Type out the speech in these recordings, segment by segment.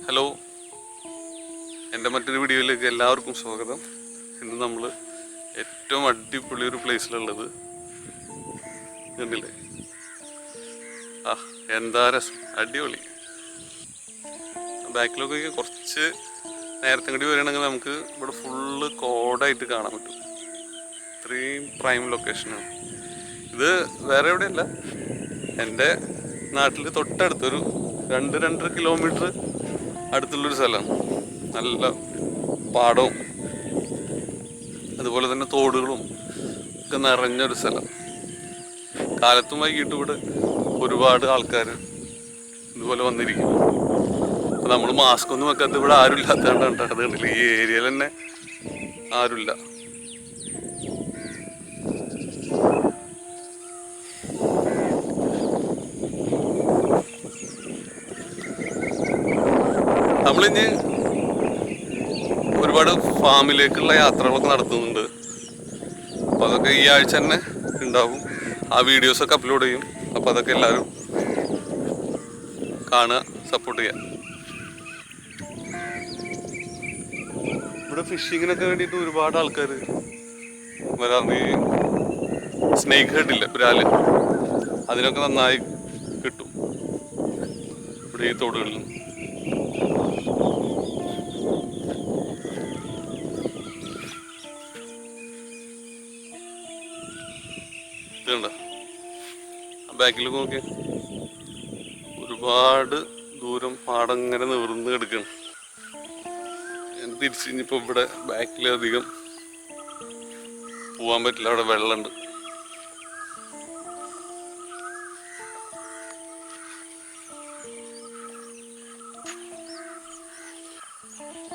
Hello, എൻ്റെ മറ്റൊരു വീഡിയോയിലേക്ക് എല്ലാവർക്കും സ്വാഗതം. ഇന്ന് നമ്മൾ ഏറ്റവും അടിപൊളി ഒരു പ്ലേസിലുള്ളത് കണ്ടില്ലേ? എന്താ രസം, അടിപൊളി. ബാക്കിലൊക്കെ കുറച്ച് നേരത്തെ കൂടി വരികയാണെങ്കിൽ നമുക്ക് ഇവിടെ ഫുള്ള് കോടായിട്ട് കാണാൻ പറ്റും. ഇത്രയും പ്രൈം ലൊക്കേഷനാണ് ഇത്. വേറെ എവിടെയല്ല, എൻ്റെ നാട്ടിൽ തൊട്ടടുത്തൊരു 2-2.5 കിലോമീറ്റർ അടുത്തുള്ളൊരു സ്ഥലമാണ്. നല്ല പാടവും അതുപോലെ തന്നെ തോടുകളും ഒക്കെ നിറഞ്ഞൊരു സ്ഥലം. കാലത്തും വൈകിട്ടും ഇവിടെ ഒരുപാട് ആൾക്കാർ ഇതുപോലെ വന്നിരിക്കും. അപ്പം നമ്മൾ മാസ്ക് ഒന്നും വെക്കാത്ത ഇവിടെ ആരും ഇല്ലാത്തതുകൊണ്ടാണ് അത് കണ്ടില്ല. ഈ ഏരിയയിൽ തന്നെ ആരുമില്ല. നമ്മളിഞ്ഞ് ഒരുപാട് ഫാമിലേക്കുള്ള യാത്രകളൊക്കെ നടത്തുന്നുണ്ട്. അപ്പോൾ അതൊക്കെ ഈ ആഴ്ച തന്നെ ഉണ്ടാവും. ആ വീഡിയോസൊക്കെ അപ്ലോഡ് ചെയ്യും. അപ്പോൾ അതൊക്കെ എല്ലാവരും കാണുക, സപ്പോർട്ട് ചെയ്യുക. ഇവിടെ ഫിഷിങ്ങിനൊക്കെ വേണ്ടിയിട്ട് ഒരുപാട് ആൾക്കാർ വരാറുണ്ട്. ഈ സ്നേക്ക് ഹെഡില്ല, പുരാല്, അതിനൊക്കെ നന്നായി കിട്ടും ഇവിടെ ഈ തോടുകളിൽ. ഇതുണ്ട ബാക്കിൽ നോക്കി ഒരുപാട് ദൂരം പാടം ഇങ്ങനെ നിവർന്ന് കിടക്കണം. ഞാൻ തിരിച്ച് കഴിഞ്ഞപ്പോൾ ഇവിടെ ബാക്കിലധികം പോകാൻ പറ്റില്ല, അവിടെ വെള്ളമുണ്ട്.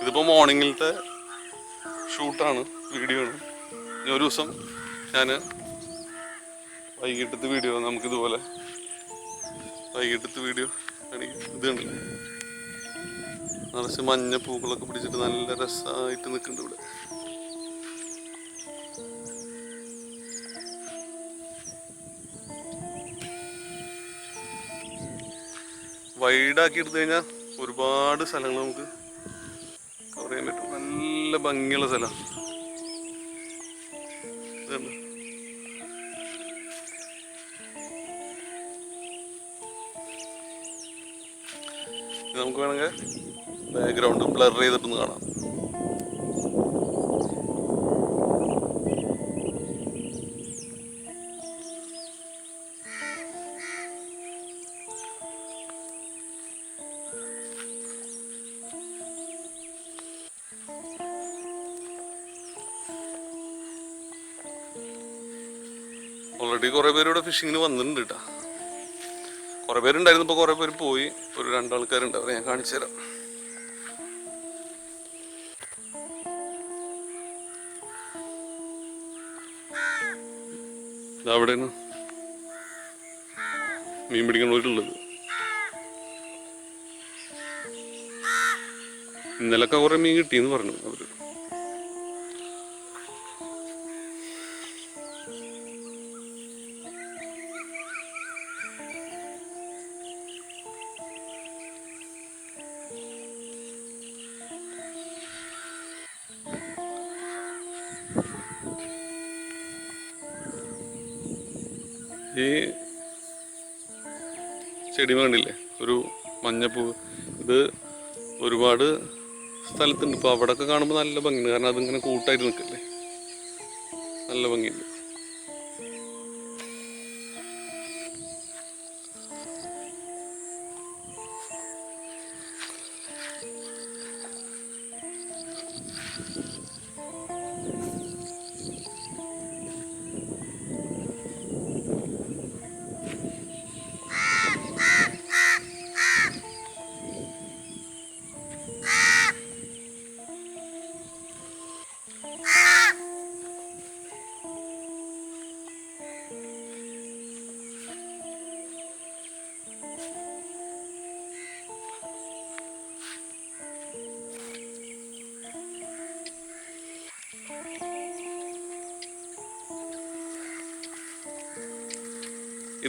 ഇതിപ്പോൾ മോർണിംഗിലത്തെ ഷൂട്ടാണ്, വീഡിയോ ആണ്. ഇനി ഒരു ദിവസം ഞാൻ വൈകിട്ടത്തെ വീഡിയോ നമുക്കിതുപോലെ വൈകിട്ടത്തെ വീഡിയോ ആണെങ്കിൽ ഇത് കണ്ടില്ല, നിറച്ച് മഞ്ഞ പൂക്കളൊക്കെ പിടിച്ചിട്ട് നല്ല രസമായിട്ട് നിൽക്കുന്നുണ്ട് ഇവിടെ. വൈഡാക്കി എടുത്തു കഴിഞ്ഞാൽ ഒരുപാട് സ്ഥലങ്ങൾ നമുക്ക് കവർ ചെയ്യാൻ പറ്റും. നല്ല ഭംഗിയുള്ള സ്ഥലം ഇതുണ്ട്. നമുക്ക് വേണമെങ്കിൽ ബാക്ക്ഗ്രൗണ്ട് ബ്ലർ ചെയ്തിട്ടൊന്ന് കാണാം. ഓൾറെഡി കുറേ പേര് ഇവിടെ ഫിഷിങ്ങിന് വന്നിട്ടുണ്ട് കേട്ടോ. കുറേ പേരുണ്ടായിരുന്നു, ഇപ്പോൾ കുറേ പേര് പോയി. ഒരു 2 ആൾക്കാരുണ്ട്, അവരെ ഞാൻ കാണിച്ചു തരാം. അവിടെയാണ് മീൻ പിടിക്കുന്നവരുള്ളത്. ഇന്നലൊക്കെ കുറേ മീൻ കിട്ടിയെന്ന് പറഞ്ഞു അവര്. ഈ ചെടി വേണ്ടില്ലേ, ഒരു മഞ്ഞപ്പൂ, ഇത് ഒരുപാട് സ്ഥലത്തുണ്ട്. ഇപ്പോൾ അവിടെയൊക്കെ കാണുമ്പോൾ നല്ല ഭംഗിയുണ്ട്, കാരണം അതിങ്ങനെ കൂട്ടായിട്ട് നിൽക്കല്ലേ, നല്ല ഭംഗിയുണ്ട്.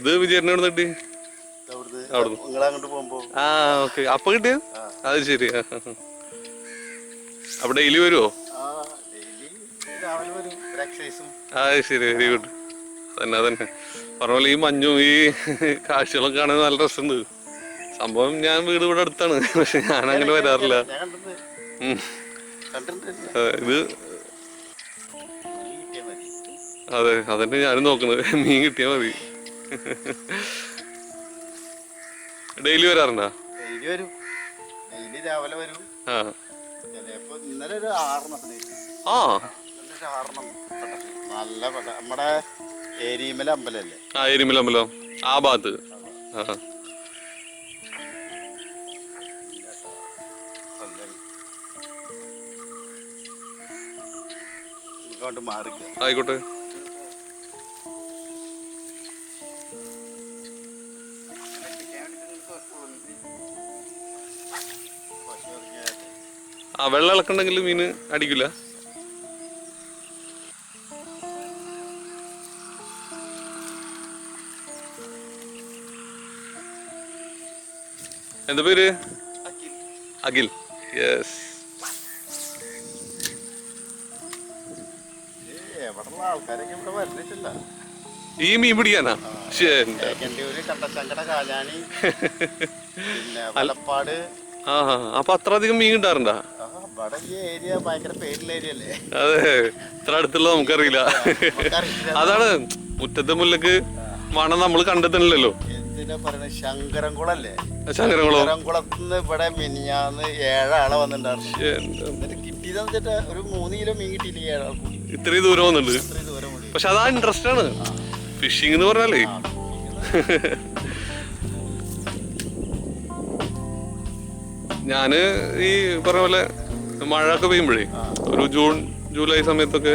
ഇത് വിജയനെ കിട്ടി. ആ ഓക്കെ, അപ്പൊ കിട്ടിയത് അത് ശരി. അപ്പൊ ഡെയിലി വരുമോ? അത് ശരി, വെരി ഗുഡ്. തന്നെ പറഞ്ഞ പോലെ ഈ മഞ്ഞും ഈ കാഴ്ചകളൊക്കെ കാണാൻ നല്ല രസമുണ്ട്. സംഭവം ഞാൻ വീട് ഇവിടെ അടുത്താണ്, പക്ഷെ ഞാൻ അങ്ങനെ വരാറില്ല. ഇത് അതെ, അതന്നെ ഞാനും നോക്കുന്നത്, മീൻ കിട്ടിയാ മതി. ഡെയിലി വരാറുണ്ടോ? നമ്മുടെ ഏരിയമല അമ്പലല്ലേ? ആ, ഏരിയമല അമ്പലം ആ ഭാഗത്ത്. ആയിക്കോട്ടെ. ആ, വെള്ളം ഇളക്കണ്ടെങ്കിൽ മീന് അടിക്കില്ല. എന്താ പേര്? അഖിൽ. യെസ്. ഈ മീൻ പിടിക്കാനാ? അപ്പൊ അത്ര അധികം മീൻ കിട്ടാറുണ്ടാ? അതെ, ഇത്ര അടുത്തുള്ള നമുക്കറിയില്ല. അതാണ് മുറ്റത്തെ മുല്ലക്ക് മണം നമ്മൾ കണ്ടെത്തണില്ലല്ലോ. ശങ്കരൻകുളല്ലേ? ശങ്കരൻകുളത്തുനിന്ന് ഇവിടെ മിനിഞ്ഞാന്ന് 7 ആളെ വന്നിട്ടുണ്ടായിരുന്നു. കിട്ടിയതെന്ന് വെച്ചിട്ട് ഒരു 3 കിലോ മീൻ കിട്ടിയില്ല 7 ആൾക്ക്. ഇത്രയും ദൂരം വന്നിട്ടുണ്ട്. പക്ഷെ അതാ ഇൻട്രസ്റ്റ് ആണ് ഫിഷിംഗ് എന്ന് പറഞ്ഞാലേ. ഞാന് ഈ പറഞ്ഞ പോലെ മഴയൊക്കെ പെയ്യുമ്പോഴേ ഒരു ജൂൺ ജൂലൈ സമയത്തൊക്കെ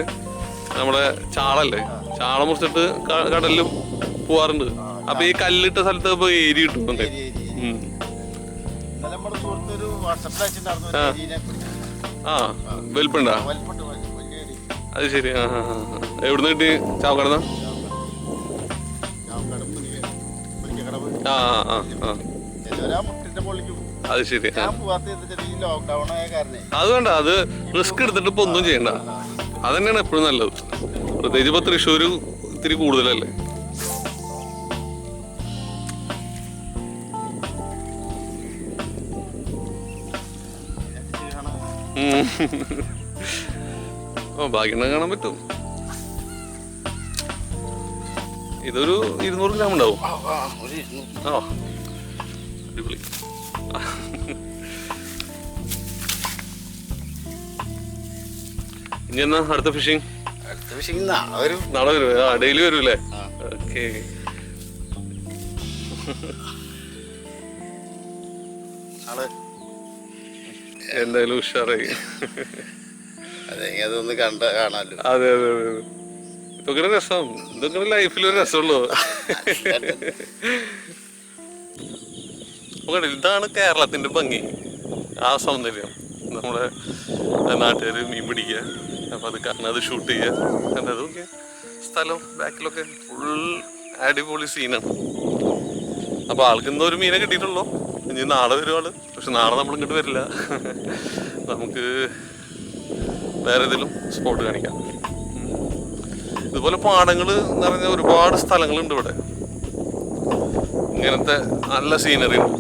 നമ്മുടെ ചാളല്ലേ, ചാള മുറിച്ചിട്ട് കടലിൽ പോവാറുണ്ട്. അപ്പൊ ഈ കല്ലിട്ട സ്ഥലത്ത് ഇപ്പൊ ഏരി കിട്ടുന്നുണ്ട്. ആ, വലിപ്പുണ്ടാ? അത് ശരി. എവിടുന്ന് കിട്ടി? ചാവക്കടന്ന? അത് ശരി. അത് വേണ്ട, അത് റിസ്ക് എടുത്തിട്ട് ഇപ്പൊ ഒന്നും ചെയ്യണ്ട. അതന്നെയാണ് എപ്പോഴും നല്ലത്. പ്രത്യേകിച്ച് ഇപ്പൊ തൃശ്ശൂര് ഇത്തിരി കൂടുതലല്ലേ. ഭാഗ്യം കാണാൻ പറ്റും. ഇതൊരു 200 ഗ്രാം ഉണ്ടാവും. ആ, അടിപൊളി. ഇനി എന്നാ അടുത്ത ഫിഷിംഗ്? നാളെ വരും. ആ, ഡെയിലി വരൂല്ലേ? ഓക്കെ. എന്തായാലും ഉഷാറായി. അതൊന്ന് കാണാലോ. അതെ അതെ അതെ, ഇതൊക്കെ രസം. ഇതൊക്കെ ലൈഫിലൊരു രസമുള്ളൂ. ഇതാണ് കേരളത്തിന്റെ ഭംഗി, ആ സൗന്ദര്യം. നമ്മുടെ നാട്ടുകാർ മീൻ പിടിക്കുക, അപ്പൊ അത് കാണാൻ, അത് ഷൂട്ട് ചെയ്യുക. അതൊക്കെ സ്ഥലം ബാക്കിലൊക്കെ ഫുൾ അടിപൊളി സീനാണ്. അപ്പൊ ആൾക്ക് ഇന്ന് ഒരു മീനെ കിട്ടിയിട്ടുള്ളൂ. ഇനി നാളെ വരും ആള്. പക്ഷെ നാളെ നമ്മൾ ഇങ്ങോട്ട് വരില്ല. നമുക്ക് വേറെ ഏതെങ്കിലും സ്പോട്ട് കാണിക്കാം. ഇതുപോലെ പാടങ്ങൾ നിറഞ്ഞ ഒരുപാട് സ്ഥലങ്ങളുണ്ട് ഇവിടെ. ഇങ്ങനത്തെ നല്ല സീനറി ഉണ്ട്.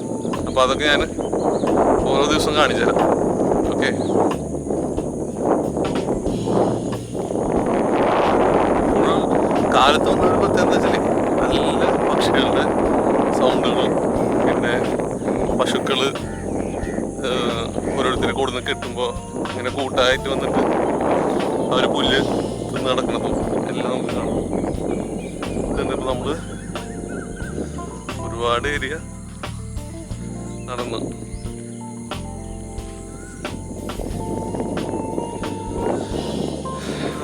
അപ്പൊ അതൊക്കെ ഞാൻ ഓരോ ദിവസം കാണിച്ചു തരാം. ഓക്കെ. കാലത്ത് വന്നൊരു പ്രത്യേകത എന്താ വെച്ചാൽ നല്ല പക്ഷികളുടെ സൗണ്ടുകളും പിന്നെ പശുക്കള് ഓരോരുത്തർ കൂടുന്ന കെട്ടുമ്പോൾ ഇങ്ങനെ കൂട്ടായിട്ട് വന്നിട്ട് അവർ പുല്ല് തിന്ന് നടക്കുന്നതും എല്ലാം നമുക്ക് കാണാം. എന്നിട്ട് നമ്മള് ഒരുപാട് ഏരിയ നടന്ന്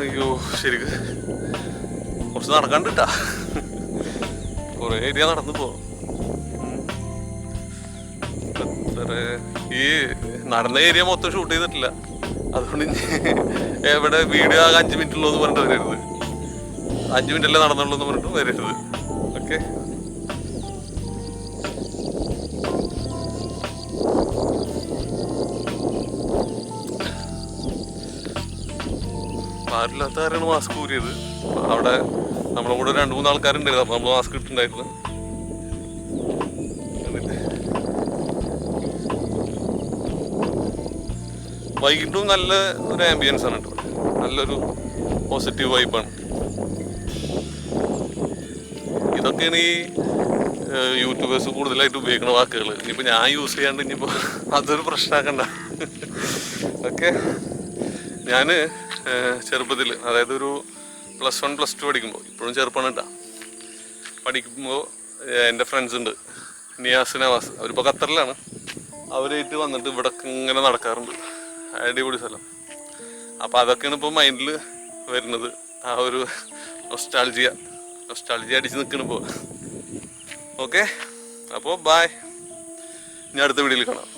അയ്യോ ശരിക്കും കുറച്ച് നടക്കാണ്ടിട്ടാ, കുറെ ഏരിയ നടന്നു പോ. ഈ നടന്ന ഏരിയ മൊത്തം ഷൂട്ട് ചെയ്തിട്ടില്ല, അതുകൊണ്ട് എവിടെ വീഡിയോ ആകെ 5 മിനിറ്റ് ഉള്ളൂ എന്ന് പറഞ്ഞിട്ട് വരരുത്. 5 മിനിറ്റ് അല്ലേ നടന്നുള്ളൂ എന്ന് പറഞ്ഞിട്ട് വരരുത്. ഓക്കെ. ആരില്ലാത്ത കാര്യമാണ് മാസ്ക് ഊരിയത്. അവിടെ നമ്മളെ കൂടെ 2-3 ആൾക്കാരുണ്ടായിരുന്നു. അപ്പോൾ നമ്മൾ മാസ്ക് ഇട്ടുണ്ടായിരുന്നു. വൈകിട്ടും നല്ല ഒരു ആംബിയൻസ് ആണ് കേട്ടോ. നല്ലൊരു പോസിറ്റീവ് വൈബാണ്. ഇതൊക്കെയാണ് ഈ യൂട്യൂബേഴ്സ് കൂടുതലായിട്ട് ഉപയോഗിക്കുന്ന വാക്കുകൾ. ഇനിയിപ്പോൾ ഞാൻ യൂസ് ചെയ്യാണ്ട് ഇനിയിപ്പോൾ അതൊരു പ്രശ്നമാക്കണ്ട. ഓക്കെ, ഞാൻ ചെറുപ്പത്തിൽ, അതായത് ഒരു +1 +2 പഠിക്കുമ്പോൾ, ഇപ്പോഴും ചെറുപ്പമാണ് കേട്ടോ, പഠിക്കുമ്പോൾ എൻ്റെ ഫ്രണ്ട്സ് ഉണ്ട്, നിയാസ് നവാസ്, അവരിപ്പോൾ ഖത്തറിലാണ്. അവരായിട്ട് വന്നിട്ട് ഇവിടെ ഇങ്ങനെ നടക്കാറുണ്ട്. അടിപൊളി സ്ഥലം. അപ്പോൾ അതൊക്കെയാണ് ഇപ്പോൾ മൈൻഡിൽ വരുന്നത്. ആ ഒരു നൊസ്റ്റാൾജിയ അടിച്ച് നിൽക്കണിപ്പോൾ. ഓക്കെ, അപ്പോൾ ബായ്. ഞാൻ അടുത്ത വീഡിയോയിൽ കാണാം.